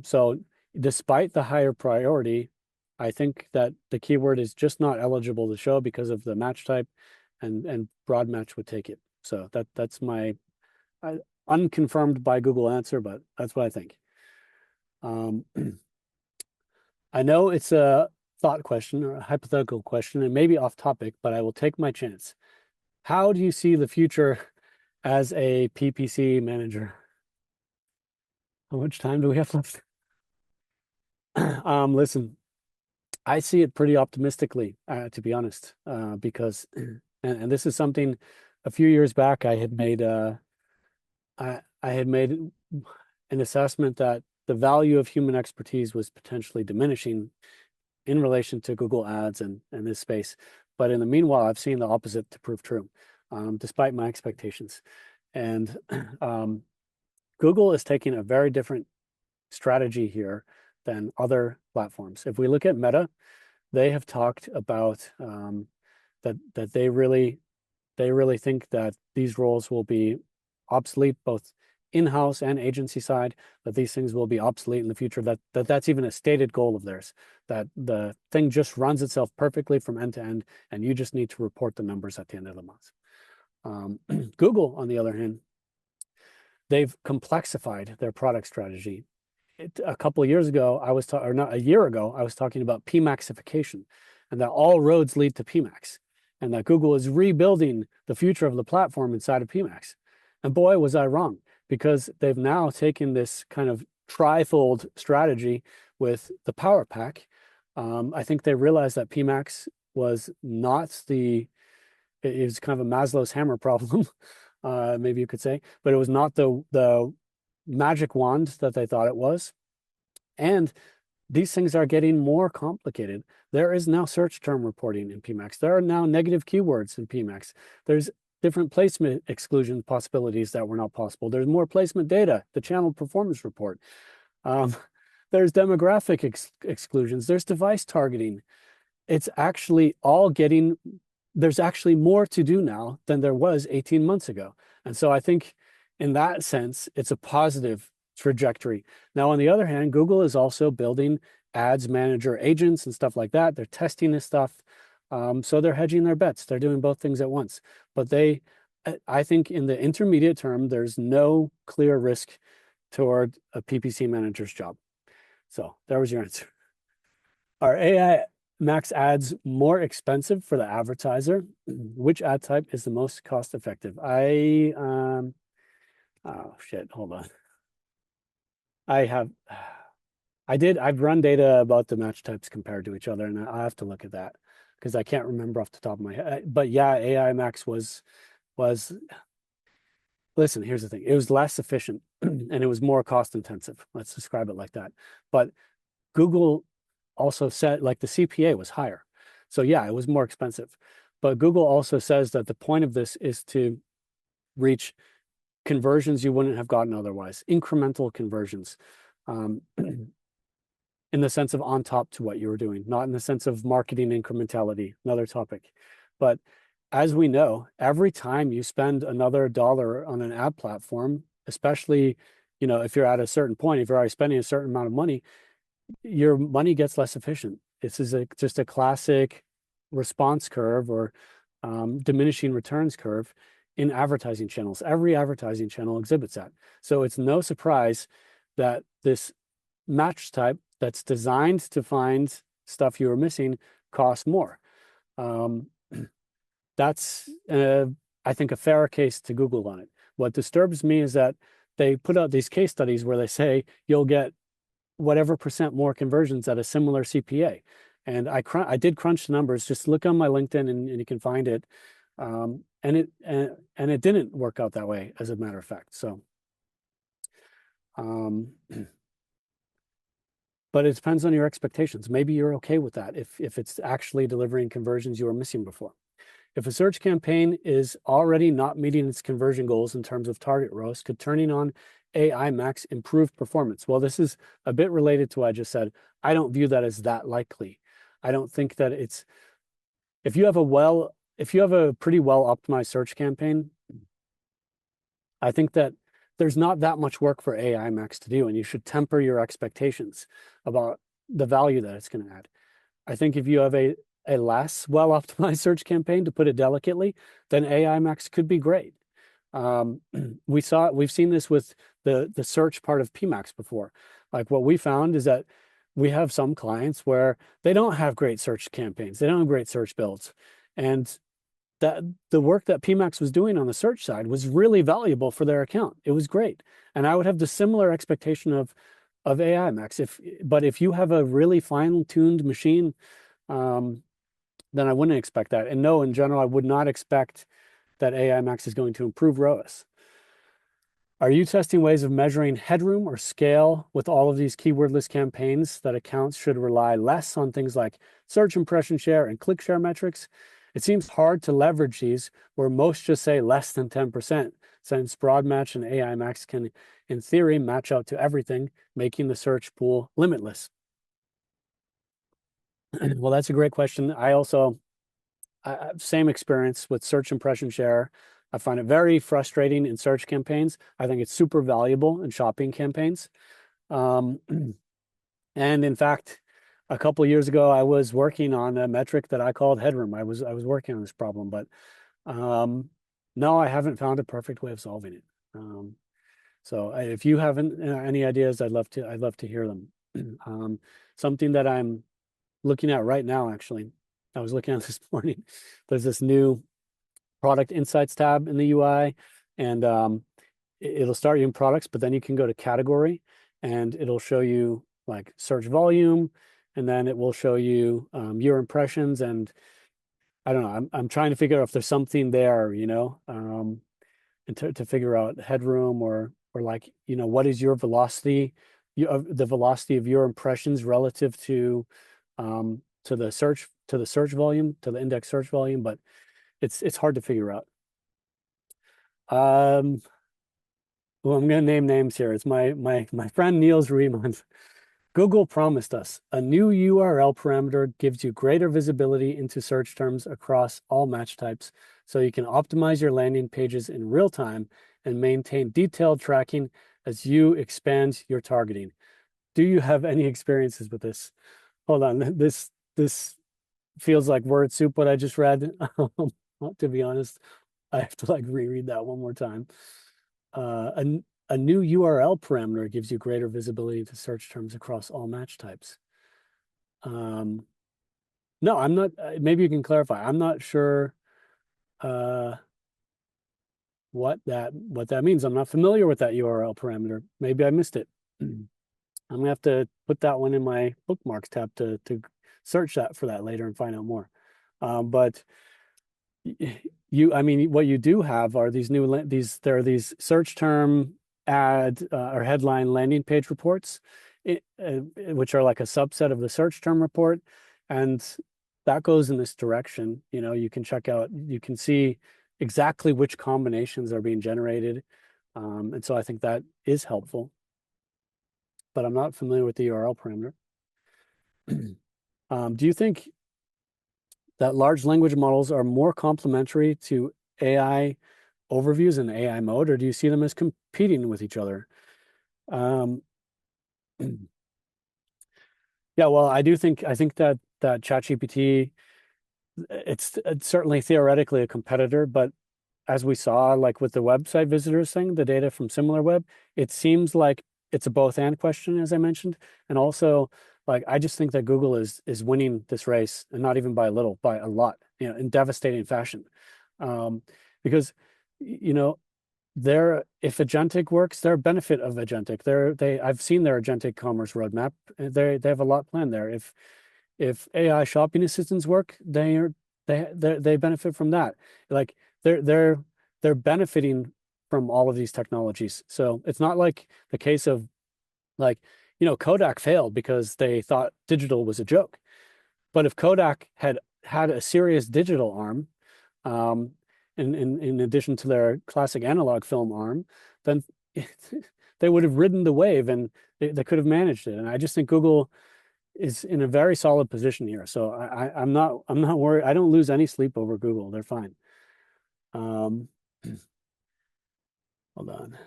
So despite the higher priority, I think that the keyword is just not eligible to show because of the match type, and broad match would take it. So that's my unconfirmed by Google answer, but that's what I think. I know it's a thought question or a hypothetical question and maybe off topic, but I will take my chance. How do you see the future as a PPC manager? How much time do we have left? Listen, I see it pretty optimistically, to be honest, because, and this is something a few years back I had made an assessment that the value of human expertise was potentially diminishing in relation to Google Ads and this space. But in the meanwhile, I've seen the opposite to prove true, despite my expectations. And Google is taking a very different strategy here than other platforms. If we look at Meta, they have talked about that they really think that these roles will be obsolete, both in-house and agency side, that these things will be obsolete in the future, that's even a stated goal of theirs, that the thing just runs itself perfectly from end to end, and you just need to report the numbers at the end of the month. Google, on the other hand, they've complexified their product strategy. A couple of years ago, or not a year ago, I was talking about PMaxification, and that all roads lead to PMax, and that Google is rebuilding the future of the platform inside of PMax. And boy, was I wrong, because they've now taken this kind of trifold strategy with the Power Pack. I think they realized that PMax was not it was kind of a Maslow's hammer problem, maybe you could say, but it was not the magic wand that they thought it was. And these things are getting more complicated. There is now search term reporting in PMax. There are now negative keywords in PMax. There's different placement exclusion possibilities that were not possible. There's more placement data, the channel performance report. There's demographic exclusions. There's device targeting. It's actually all there's actually more to do now than there was 18 months ago. And so I think in that sense, it's a positive trajectory. Now, on the other hand, Google is also building ads manager agents and stuff like that. They're testing this stuff. So they're hedging their bets. They're doing both things at once. But I think in the intermediate term, there's no clear risk toward a PPC manager's job. So there was your answer. Are AI Max ads more expensive for the advertiser? Which ad type is the most cost effective? Oh shit, hold on. I've run data about the match types compared to each other, and I have to look at that because I can't remember off the top of my head. But yeah, AI Max was listen, here's the thing. It was less efficient and it was more cost intensive. Let's describe it like that. But Google also said, like, the CPA was higher. So yeah, it was more expensive. But Google also says that the point of this is to reach conversions you wouldn't have gotten otherwise, incremental conversions, in the sense of on top to what you were doing, not in the sense of marketing incrementality, another topic. But as we know, every time you spend another dollar on an ad platform, especially, if you're at a certain point, if you're already spending a certain amount of money, your money gets less efficient. This is just a classic response curve or diminishing returns curve in advertising channels. Every advertising channel exhibits that. So it's no surprise that this match type that's designed to find stuff you were missing costs more. That's, I think, a fair case to Google on it. What disturbs me is that they put out these case studies where they say you'll get whatever % more conversions at a similar CPA. And I did crunch the numbers. Just look on my LinkedIn and you can find it. And it didn't work out that way, as a matter of fact. So, but it depends on your expectations. Maybe you're okay with that if it's actually delivering conversions you were missing before. If a search campaign is already not meeting its conversion goals in terms of target ROAS, could turning on AI Max improve performance? Well, this is a bit related to what I just said. I don't view that as that likely. I don't think that if you have a pretty well optimized search campaign, I think that there's not that much work for AI Max to do, and you should temper your expectations about the value that it's going to add. I think if you have a less well optimized search campaign, to put it delicately, then AI Max could be great. We've seen this with the search part of PMax before. Like, what we found is that we have some clients where they don't have great search campaigns, they don't have great search builds, and that the work that PMax was doing on the search side was really valuable for their account. It was great, and I would have the similar expectation of AI Max. But if you have a really fine-tuned machine, then I wouldn't expect that. And no, in general, I would not expect that AI Max is going to improve ROAS. Are you testing ways of measuring headroom or scale with all of these keywordless campaigns that accounts should rely less on things like search impression share and click share metrics? It seems hard to leverage these where most just say less than 10%, since broad match and AI Max can, in theory, match out to everything, making the search pool limitless. Well, that's a great question. I also, same experience with search impression share. I find it very frustrating in search campaigns. I think it's super valuable in shopping campaigns. Um, and in fact, a couple of years ago, I was working on a metric that I called headroom. I was working on this problem, but no, I haven't found a perfect way of solving it. So if you haven't any ideas, I'd love to hear them. Something that I'm looking at right now, actually, I was looking at this morning. There's this new product insights tab in the UI, and it'll start you in products, but then you can go to category, and it'll show you like search volume, and then it will show you your impressions. And I don't know. I'm trying to figure out if there's something there, and to figure out headroom or like what is your velocity, the velocity of your impressions relative to the search volume, to the index search volume, but it's hard to figure out. Um, well, I'm going to name names here. It's my friend Niels Riemann. Google promised us a new URL parameter gives you greater visibility into search terms across all match types, so you can optimize your landing pages in real time and maintain detailed tracking as you expand your targeting. Do you have any experiences with this? Hold on, this feels like word soup what I just read. To be honest, I have to like reread that one more time. A new URL parameter gives you greater visibility to search terms across all match types. No, I'm not. Maybe you can clarify. I'm not sure uh, what that means. I'm not familiar with that URL parameter. Maybe I missed it. I'm gonna have to put that one in my bookmarks tab to search that for that later and find out more. But I mean, what you do have are there are these search term ad or headline landing page reports, which are like a subset of the search term report, and that goes in this direction. You can check out, you can see exactly which combinations are being generated, and so I think that is helpful. But I'm not familiar with the URL parameter. Do you think that large language models are more complementary to AI overviews and AI mode, or do you see them as competing with each other? Um, yeah, well, I think that ChatGPT, it's certainly theoretically a competitor, but as we saw, like with the website visitors thing, the data from SimilarWeb, it seems like it's a both and question, as I mentioned. And also, like I just think that Google is winning this race, and not even by a little, by a lot, in devastating fashion. Because if agentic works, they're a benefit of agentic. I've seen their agentic commerce roadmap. They have a lot planned there. If AI shopping assistants work, they benefit from that. Like they're benefiting from all of these technologies. So it's not like the case of like, Kodak failed because they thought digital was a joke. But if Kodak had had a serious digital arm, um, in addition to their classic analog film arm, then they would have ridden the wave and they could have managed it. And I just think Google is in a very solid position here. So I'm not worried. I don't lose any sleep over Google. They're fine. Um, hold on.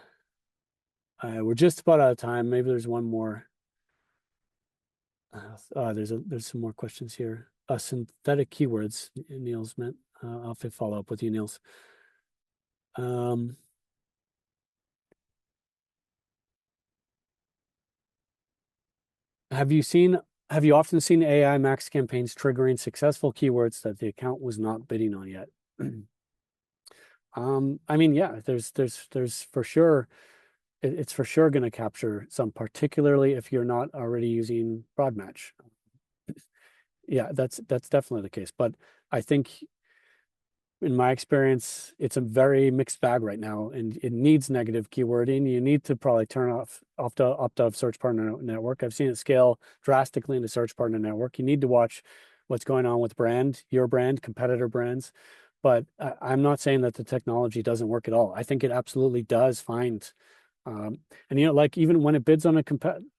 We're just about out of time. Maybe there's one more. There's some more questions here. Synthetic keywords, Niels meant. I'll have to follow up with you, Niels. Um, have you often seen AI Max campaigns triggering successful keywords that the account was not bidding on yet? I mean, yeah, there's for sure, it's for sure going to capture some, particularly if you're not already using broad match. Yeah, that's definitely the case. But I think in my experience, it's a very mixed bag right now, and it needs negative keywording. You need to probably turn off opt out of search partner network. I've seen it scale drastically into search partner network. You need to watch what's going on with your brand, competitor brands. But I'm not saying that the technology doesn't work at all. I think it absolutely does find and like even when it bids on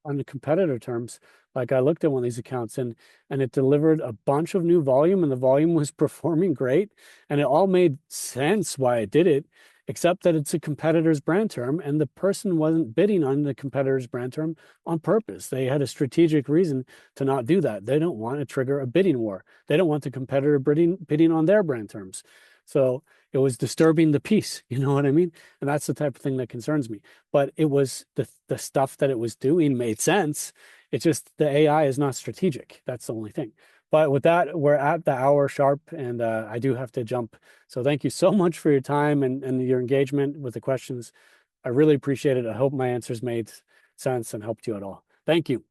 on the competitor terms, like I looked at one of these accounts and it delivered a bunch of new volume and the volume was performing great and it all made sense why it did it, except that it's a competitor's brand term and the person wasn't bidding on the competitor's brand term on purpose. They had a strategic reason to not do that. They don't want to trigger a bidding war. They don't want the competitor bidding on their brand terms. So it was disturbing the peace, you know what I mean? And that's the type of thing that concerns me. But it was the stuff that it was doing made sense. It's just the AI is not strategic. That's the only thing. But with that, we're at the hour sharp, and I do have to jump. So thank you so much for your time and your engagement with the questions. I really appreciate it. I hope my answers made sense and helped you at all. Thank you.